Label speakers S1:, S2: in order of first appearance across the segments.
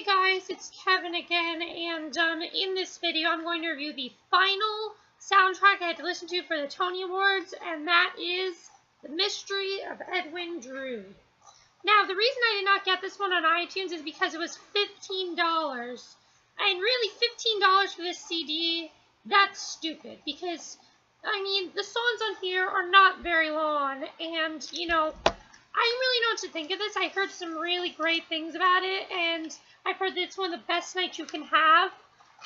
S1: guys, it's Kevin again, and in this video I'm going to review the final soundtrack I had to listen to for the Tony Awards, and that is The Mystery of Edwin, Drood. Now, the reason I did not get this one on iTunes is because it was $15, and really $15 for this CD, that's stupid, because, I mean, the songs on here are not very long, and, you know, I really know what to think of this. I heard some really great things about it, and I've heard that it's one of the best nights you can have.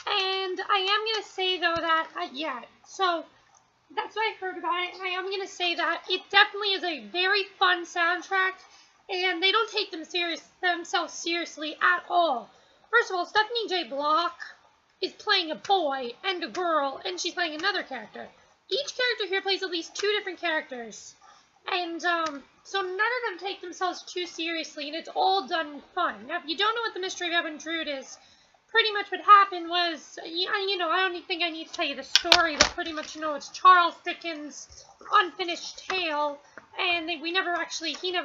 S1: And I am going to say, though, that, so that's what I heard about it, and I am going to say that it definitely is a very fun soundtrack, and they don't take themselves seriously at all. First of all, Stephanie J. Block is playing a boy and a girl, and she's playing another character. Each character here plays at least two different characters. And, so none of them take themselves too seriously, and it's all done in fun. Now, if you don't know what The Mystery of Edwin Drood is, pretty much what happened was, you know, I don't think I need to tell you the story, but pretty much, you know, it's Charles Dickens' unfinished tale, and he never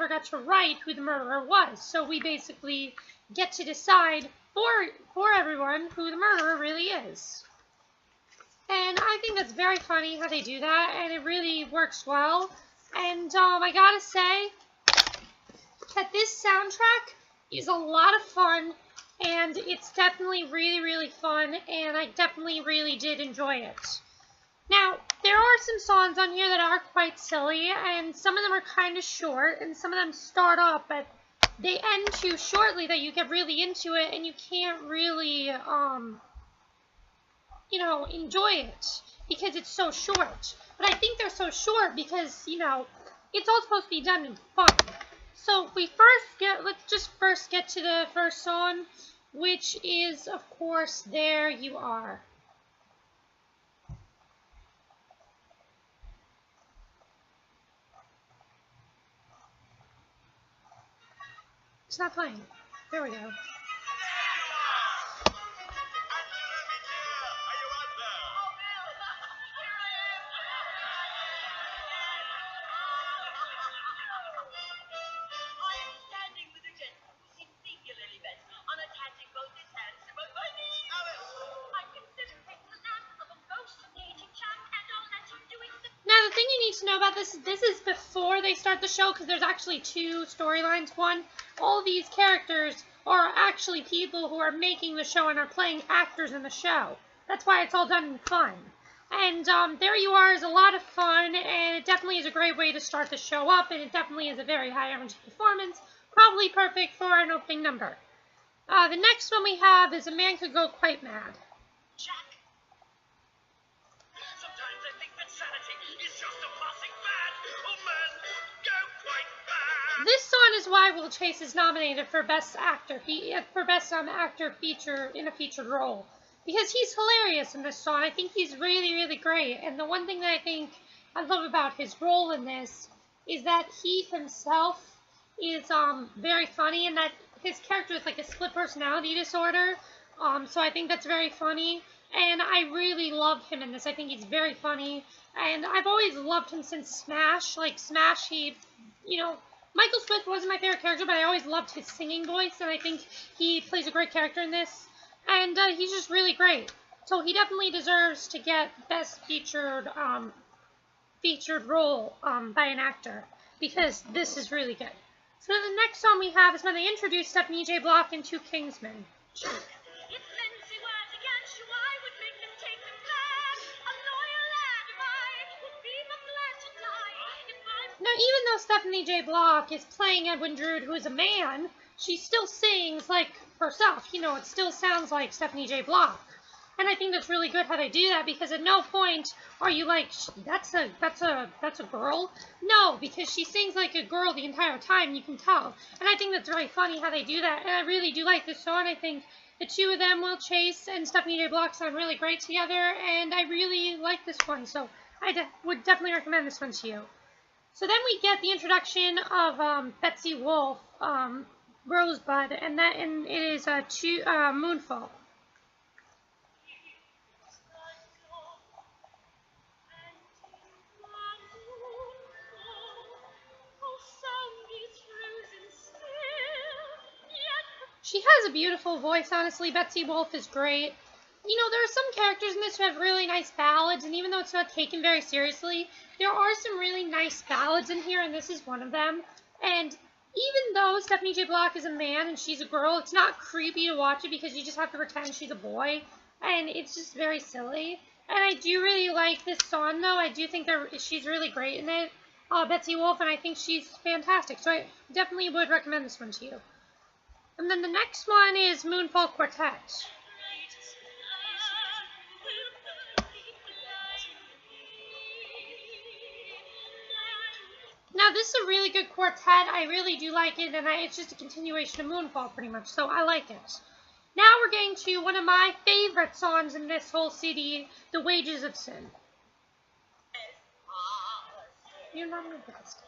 S1: got to write who the murderer was, so we basically get to decide for everyone who the murderer really is. And I think that's very funny how they do that, and it really works well. And I gotta say that this soundtrack is a lot of fun, and it's definitely really, really fun, and I definitely really did enjoy it. Now, there are some songs on here that are quite silly, and some of them are kind of short, and some of them start off, but they end too shortly that you get really into it, and you can't really, you know, enjoy it, because it's so short. But I think they're so short because, you know, it's all supposed to be done in fun. So let's just first get to the first song, which is, of course, There You Are. It's not playing. There we go. Now, the thing you need to know about this is before they start the show, because there's actually two storylines. One, all these characters are actually people who are making the show and are playing actors in the show. That's why it's all done in fun. And There You Are is a lot of fun, and it definitely is a great way to start the show up, and it definitely is a very high-energy performance, probably perfect for an opening number. The next one we have is A Man Could Go Quite Mad. This song is why Will Chase is nominated for Best Actor, Actor Feature in a Featured Role, because he's hilarious in this song. I think he's really, really great, and the one thing that I think I love about his role in this is that he himself is very funny, and that his character is like a split personality disorder, so I think that's very funny, and I really love him in this. I think he's very funny, and I've always loved him since Smash. Like, Smash, you know, Michael Swift wasn't my favorite character, but I always loved his singing voice, and I think he plays a great character in this, and he's just really great. So he definitely deserves to get Best Featured Role by an actor, because this is really good. So the next song we have is when they introduced Stephanie J. Block into Kingsman. Now, even though Stephanie J. Block is playing Edwin Drood, who is a man, she still sings like herself. You know, it still sounds like Stephanie J. Block. And I think that's really good how they do that, because at no point are you like, that's a girl. No, because she sings like a girl the entire time, you can tell. And I think that's very funny how they do that. And I really do like this song. I think the two of them, Will Chase and Stephanie J. Block, sound really great together, and I really like this one. So I would definitely recommend this one to you. So then we get the introduction of Betsy Wolfe, Rosebud, and it is Moonfall. She has a beautiful voice, honestly. Betsy Wolfe is great. You know, there are some characters in this who have really nice ballads, and even though it's not taken very seriously, there are some really nice ballads in here, and this is one of them. And even though Stephanie J. Block is a man and she's a girl, it's not creepy to watch it because you just have to pretend she's a boy, and it's just very silly. And I do really like this song, though. I do think she's really great in it, Betsy Wolfe, and I think she's fantastic. So I definitely would recommend this one to you. And then the next one is Moonfall Quartet. Now, this is a really good quartet. I really do like it, and it's just a continuation of Moonfall, pretty much, so I like it. Now we're getting to one of my favorite songs in this whole CD, The Wages of Sin. You're not my best.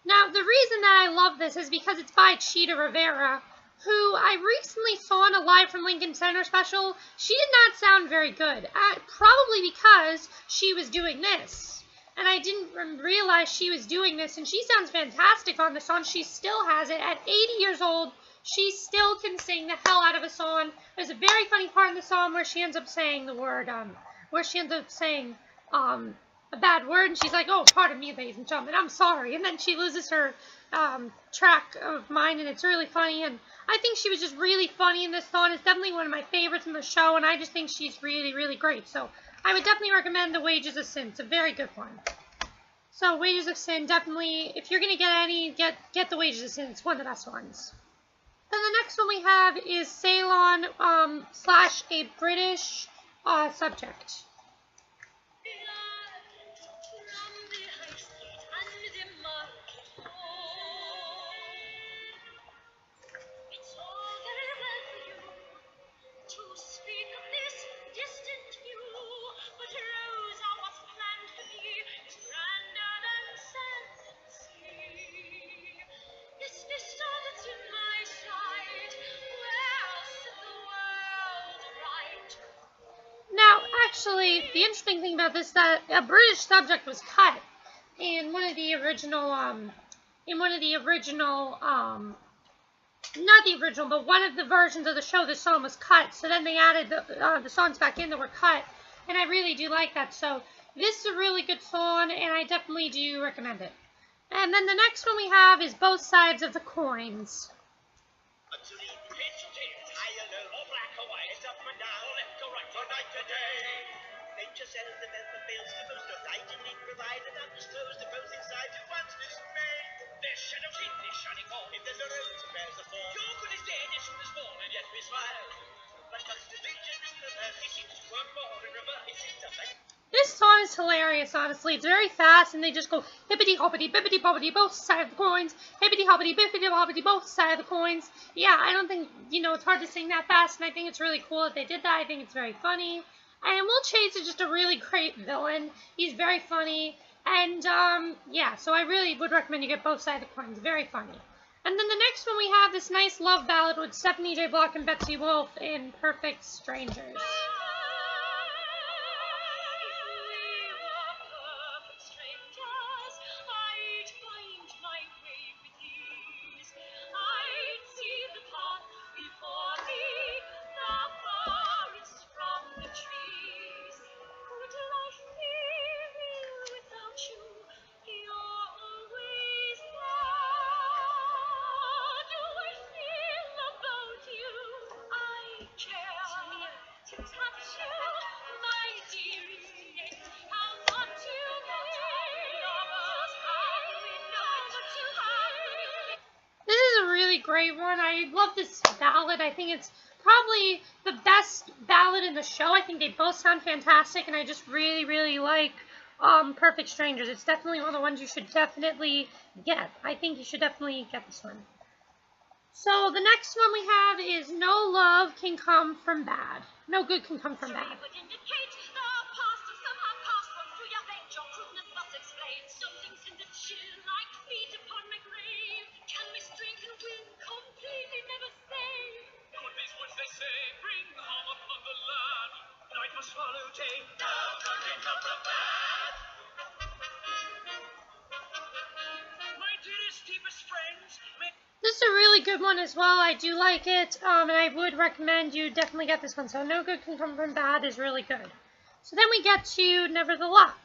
S1: Now, the reason that I love this is because it's by Cheetah Rivera, who I recently saw in a Live from Lincoln Center special. She did not sound very good, probably because she was doing this. And I didn't realize she was doing this, and she sounds fantastic on the song. She still has it. At 80 years old, she still can sing the hell out of a song. There's a very funny part in the song where she ends up saying the word, a bad word, and she's like, oh, pardon me, ladies and gentlemen, I'm sorry. And then she loses her track of mind, and it's really funny. And I think she was just really funny in this song. It's definitely one of my favorites in the show, and I just think she's really, really great. So I would definitely recommend The Wages of Sin. It's a very good one. So Wages of Sin, definitely, if you're going to get any, get The Wages of Sin. It's one of the best ones. Then the next one we have is Ceylon / a British subject. Actually, the interesting thing about this is that a British subject was cut in one of the original, not the original, but one of the versions of the show. The song was cut, so then they added the songs back in that were cut, and I really do like that. So this is a really good song, and I definitely do recommend it. And then the next one we have is Both Sides of the Coins. This song is hilarious, honestly. It's very fast, and they just go hippity-hoppity, bippity-boppity, both sides of the coins, hippity-hoppity, bippity-boppity, both sides of the coins. Yeah, I don't think, it's hard to sing that fast, and I think it's really cool that they did that. I think it's very funny. And Will Chase is just a really great villain. He's very funny, and, yeah, so I really would recommend you get Both Sides of the Coins. Very funny. And then the next one we have this nice love ballad with Stephanie J. Block and Betsy Wolfe in Perfect Strangers. Great one. I love this ballad. I think it's probably the best ballad in the show. I think they both sound fantastic, and I just really, really like Perfect Strangers. It's definitely one of the ones you should definitely get. I think you should definitely get this one. So the next one we have is No Love Can Come From Bad. No Good Can Come From Bad. This is a really good one as well. I do like it, and I would recommend you definitely get this one. So no good can come from bad is really good. So then we get to Never the Luck.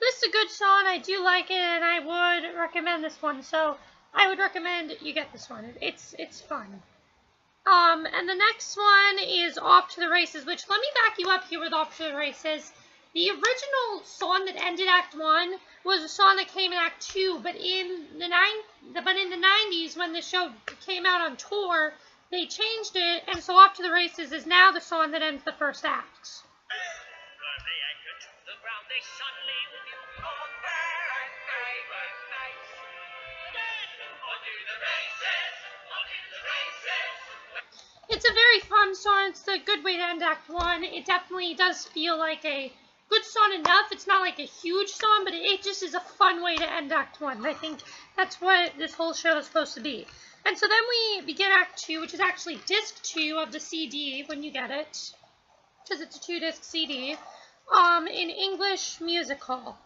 S1: This is a good song. I do like it, and I would recommend this one. So I would recommend you get this one. It's fun. And the next one is Off to the Races, which, let me back you up here with Off to the Races. The original song that ended Act 1 was a song that came in Act 2, but in the 90s, when the show came out on tour, they changed it, and so Off to the Races is now the song that ends the first act. It's a very fun song. It's a good way to end Act 1. It definitely does feel like a good song enough. It's not like a huge song, but it just is a fun way to end Act 1. I think that's what this whole show is supposed to be. And so then we begin Act 2, which is actually Disc 2 of the CD when you get it, because it's a 2-disc CD, in English musical.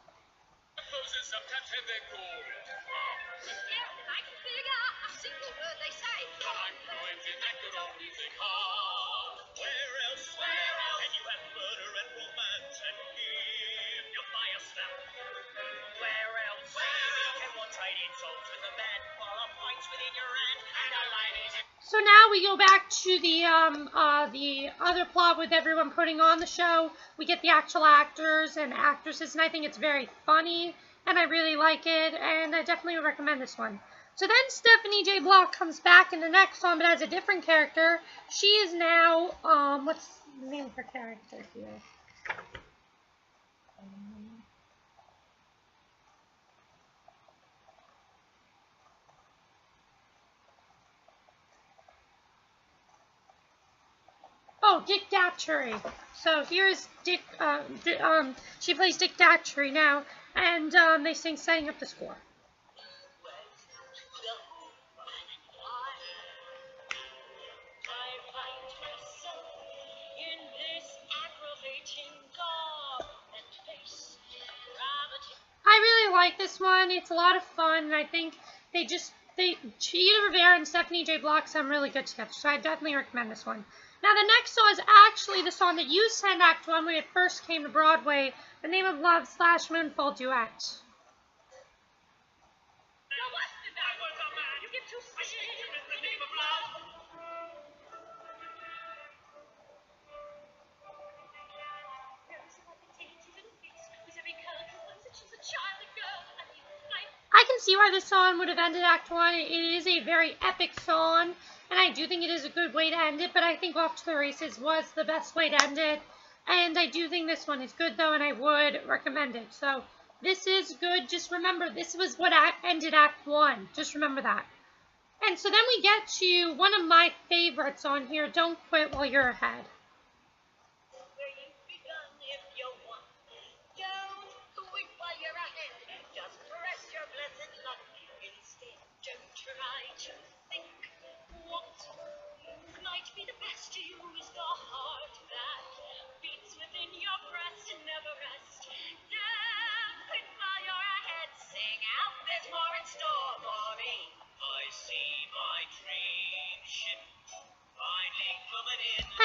S1: So now we go back to the other plot with everyone putting on the show. We get the actual actors and actresses, and I think it's very funny, and I really like it, and I definitely would recommend this one. So then Stephanie J. Block comes back in the next one, but as a different character. She is now, what's the name of her character here? Oh, Dick Datchery. So here's Dick, she plays Dick Datchery now, and they sing Setting Up the Score. I really like this one. It's a lot of fun, and I think Cheetah Rivera and Stephanie J. Block sound really good together, so I definitely recommend this one. Now, the next song is actually the song that you sang Act 1 when it first came to Broadway, The Name of Love / Moonfall Duet. I can see why this song would have ended Act 1. It is a very epic song, and I do think it is a good way to end it, but I think Off to the Races was the best way to end it, and I do think this one is good, though, and I would recommend it. So this is good. Just remember, this was what ended Act 1. Just remember that. And so then we get to one of my favorites on here, Don't Quit While You're Ahead.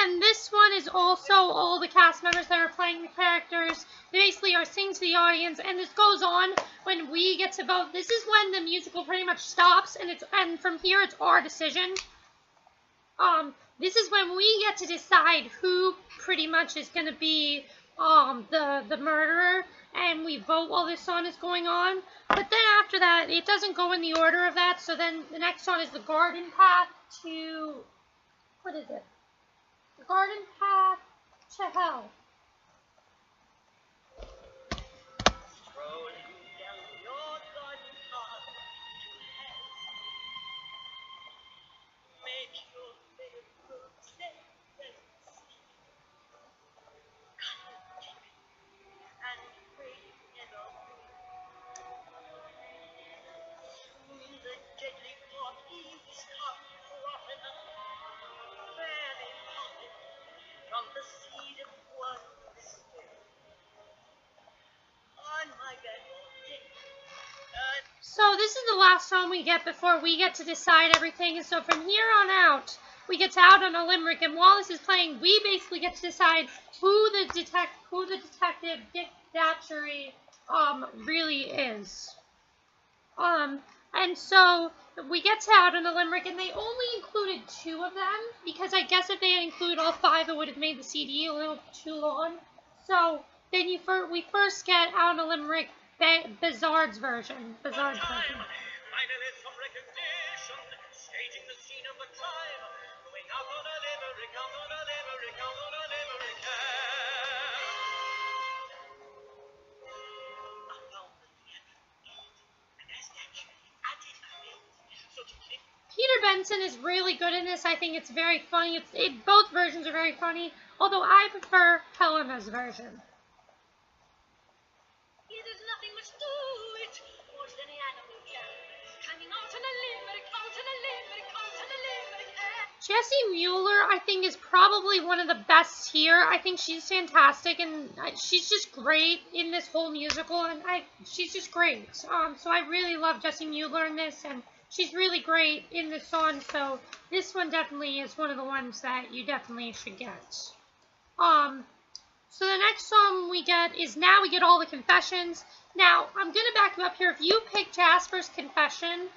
S1: And this one is also all the cast members that are playing the characters. They basically are singing to the audience, and this goes on when we get to vote. This is when the musical pretty much stops, and from here it's our decision. This is when we get to decide who pretty much is going to be the murderer, and we vote while this song is going on. But then after that, it doesn't go in the order of that. So then the next song is The Garden Path to, what is it? The Garden Path to Hell. So this is the last song we get before we get to decide everything. And so from here on out, we get to Out on a Limerick, and while this is playing, we basically get to decide who the detective Dick Datchery really is. And so we get to Out on a Limerick, and they only included 2 of them, because I guess if they had included all 5, it would have made the CD a little too long. So then we first get Out on a Limerick, Bizarre's version. Bizarre's version.
S2: Finally some recognition, staging the scene of the crime, going out on a limerick, out on a limerick, out on a limerick.
S1: Peter Benson is really good in this. I think it's very funny. Both versions are very funny, although I prefer Helena's version.
S2: There's nothing much to it, more than an animal can. Climbing out on a limerick, out on a limerick, out on a limerick.
S1: Jessie Mueller, I think, is probably one of the best here. I think she's fantastic, and she's just great in this whole musical, and she's just great. So I really love Jessie Mueller in this, and she's really great in this song, so this one definitely is one of the ones that you definitely should get. So the next song we get is Now We Get All the Confessions. Now, I'm going to back you up here. If you pick Jasper's confession,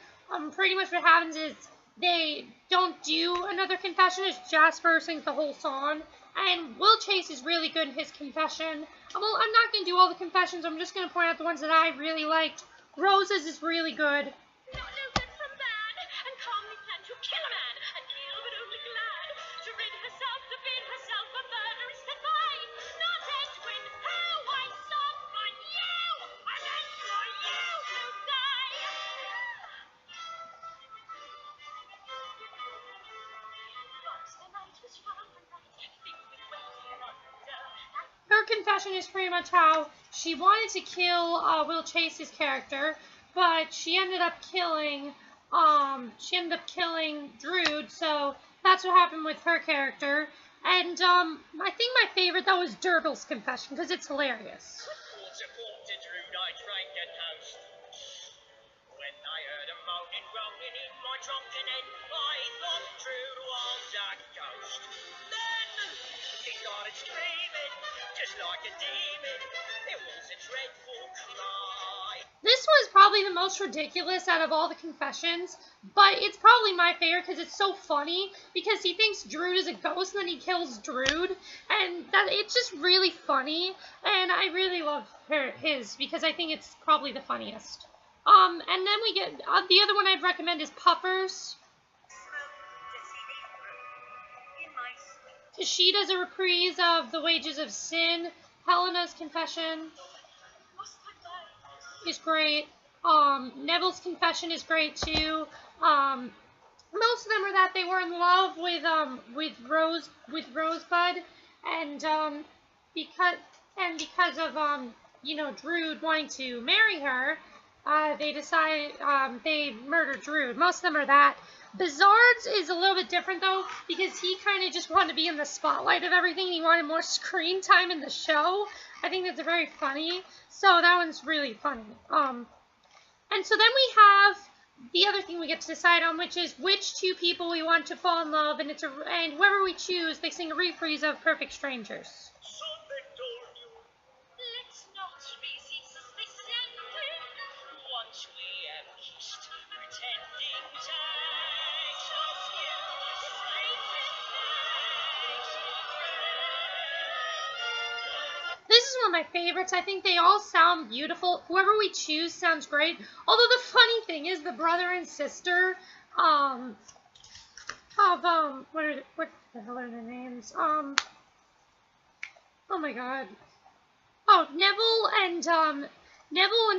S1: pretty much what happens is they don't do another confession. It's Jasper sings the whole song. And Will Chase is really good in his confession. Well, I'm not going to do all the confessions. I'm just going to point out the ones that I really liked. Rose's is really good. Her confession is pretty much how she wanted to kill Will Chase's character, but she ended up killing Drood, so that's what happened with her character. And I think my favorite though is Durble's confession because it's hilarious.
S2: When I heard a moaning, groaning in my drunken head, I thought Drood was a ghost. Then he started screaming, just like a demon. It was a dreadful cry.
S1: This one is probably the most ridiculous out of all the confessions, but it's probably my favorite because it's so funny, because he thinks Drood is a ghost and then he kills Drood, and it's just really funny, and I really love his because I think it's probably the funniest. And then we get, the other one I'd recommend is Puffers. She does a reprise of The Wages of Sin. Helena's confession is great. Neville's confession is great too. Most of them are that they were in love with Rosebud, and because of Drood wanting to marry her, they murdered Drood. Most of them are that. Bizarre's is a little bit different though, because he kind of just wanted to be in the spotlight of everything. He wanted more screen time in the show. I think that's very funny. So that one's really funny. And so then we have the other thing we get to decide on, which is which 2 people we want to fall in love, and and whoever we choose, they sing a reprise of Perfect Strangers. This is one of my favorites. I think they all sound beautiful. Whoever we choose sounds great. Although the funny thing is the brother and sister what the hell are their names? Oh my god. Oh, Neville and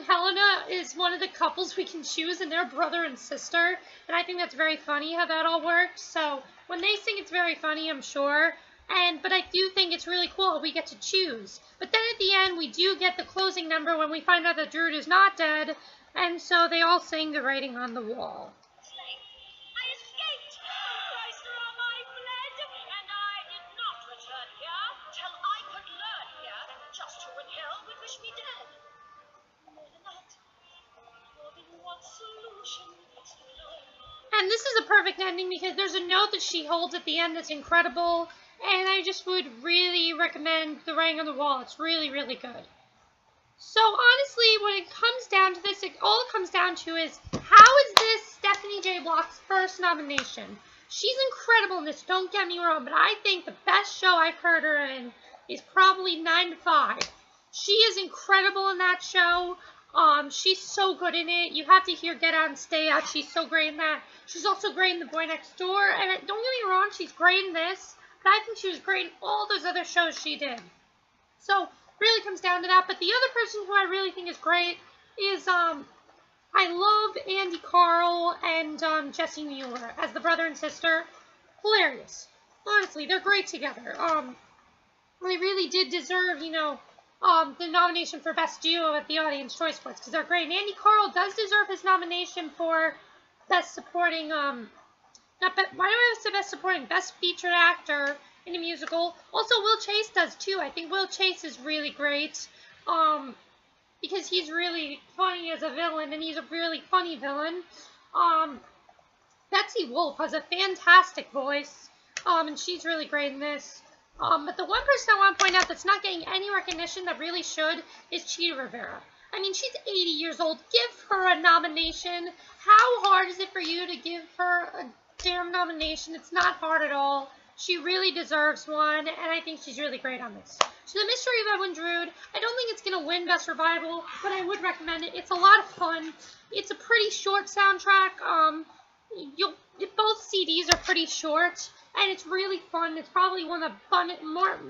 S1: Helena is one of the couples we can choose, and they're brother and sister. And I think that's very funny how that all works. So when they sing, it's very funny, I'm sure. But I do think it's really cool we get to choose. But then at the end, we do get the closing number when we find out that Drood is not dead, and so they all sing The Writing on the Wall.
S2: I escaped! Christ, from I fled, and I did not return here till I could learn here, just who in hell would wish me dead. More than that, more than one
S1: And this is a perfect ending because there's a note that she holds at the end that's incredible, and I just would really recommend The Writing on the Wall. It's really, really good. So honestly, when it comes down to this, all it comes down to is, how is this Stephanie J. Block's first nomination? She's incredible in this, don't get me wrong, but I think the best show I've heard her in is probably 9 to 5. She is incredible in that show. She's so good in it. You have to hear Get Out and Stay Out. She's so great in that. She's also great in The Boy Next Door. And don't get me wrong, she's great in this. But I think she was great in all those other shows she did. So, really comes down to that. But the other person who I really think is great is, I love Andy Carl and Jesse Mueller as the brother and sister. Hilarious. Honestly, they're great together. They really did deserve, the nomination for Best Duo at the Audience Choice Awards, because they're great. And Andy Carl does deserve his nomination for Best Supporting, why do I say Best Supporting? Best Featured Actor in a Musical. Also, Will Chase does, too. I think Will Chase is really great, because he's really funny as a villain, and he's a really funny villain. Betsy Wolfe has a fantastic voice, and she's really great in this. But the one person I want to point out that's not getting any recognition that really should is Cheetah Rivera. I mean, she's 80 years old. Give her a nomination. How hard is it for you to give her a damn nomination? It's not hard at all. She really deserves one, and I think she's really great on this. So The Mystery of Edwin Drood, I don't think it's going to win Best Revival, but I would recommend it. It's a lot of fun. It's a pretty short soundtrack. Both CDs are pretty short, and it's really fun. It's probably one of the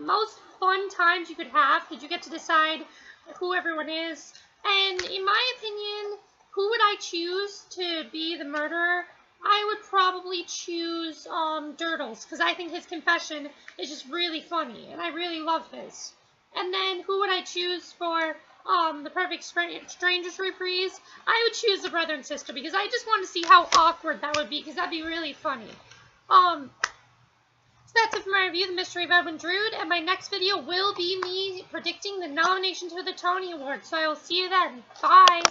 S1: most fun times you could have, because you get to decide who everyone is. And in my opinion, who would I choose to be the murderer? I would probably choose Durdles, because I think his confession is just really funny, and I really love his. And then who would I choose for the Perfect Strangers reprise? I would choose the brother and sister, because I just want to see how awkward that would be, because that'd be really funny. So that's it for my review of The Mystery of Edwin Drood, and my next video will be me predicting the nominations for the Tony Awards, so I will see you then. Bye!